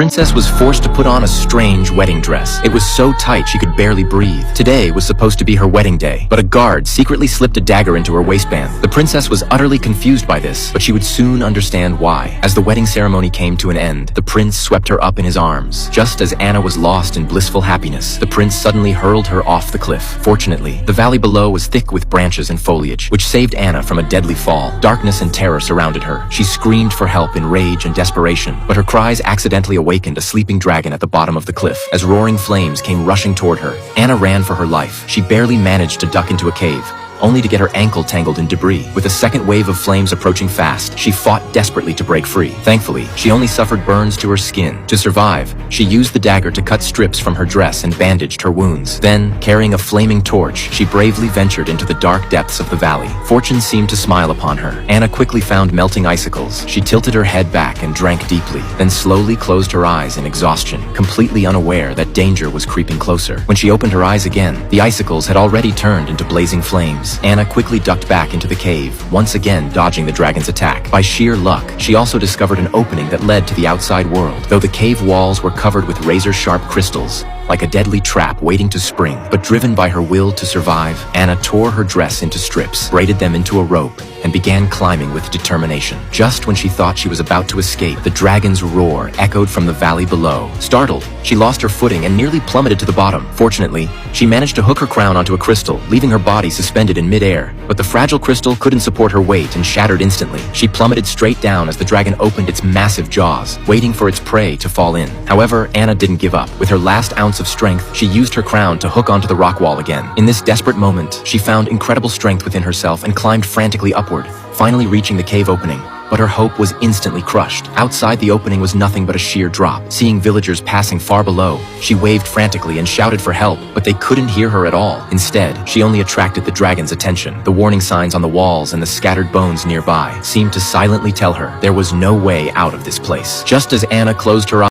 princess was forced to put on a strange wedding dress. It was so tight she could barely breathe. Today was supposed to be her wedding day, but a guard secretly slipped a dagger into her waistband. The princess was utterly confused by this, but she would soon understand why. As the wedding ceremony came to an end, the prince swept her up in his arms. Just as Anna was lost in blissful happiness, the prince suddenly hurled her off the cliff. Fortunately, the valley below was thick with branches and foliage, which saved Anna from a deadly fall. Darkness and terror surrounded her. She screamed for help in rage and desperation, but her cries accidentally awakened a sleeping dragon at the bottom of the cliff. As roaring flames came rushing toward her, Anna ran for her life. She barely managed to duck into a cave, only to get her ankle tangled in debris. With a second wave of flames approaching fast, she fought desperately to break free. Thankfully, she only suffered burns to her skin. To survive, she used the dagger to cut strips from her dress and bandaged her wounds. Then, carrying a flaming torch, she bravely ventured into the dark depths of the valley. Fortune seemed to smile upon her. Anna quickly found melting icicles. She tilted her head back and drank deeply, then slowly closed her eyes in exhaustion, completely unaware that danger was creeping closer. When she opened her eyes again, the icicles had already turned into blazing flames. Anna quickly ducked back into the cave, once again dodging the dragon's attack. By sheer luck, she also discovered an opening that led to the outside world. Though the cave walls were covered with razor-sharp crystals, like a deadly trap waiting to spring, but driven by her will to survive, Anna tore her dress into strips, braided them into a rope, and began climbing with determination. Just when she thought she was about to escape, the dragon's roar echoed from the valley below. Startled, she lost her footing and nearly plummeted to the bottom. Fortunately, she managed to hook her crown onto a crystal, leaving her body suspended in midair. But the fragile crystal couldn't support her weight and shattered instantly. She plummeted straight down as the dragon opened its massive jaws, waiting for its prey to fall in. However, Anna didn't give up. With her last ounce of strength, she used her crown to hook onto the rock wall again. In this desperate moment, she found incredible strength within herself and climbed frantically upward, finally reaching the cave opening. But her hope was instantly crushed. Outside the opening was nothing but a sheer drop. Seeing villagers passing far below, she waved frantically and shouted for help, but they couldn't hear her at all. Instead, she only attracted the dragon's attention. The warning signs on the walls and the scattered bones nearby seemed to silently tell her there was no way out of this place. Just as Anna closed her eyes,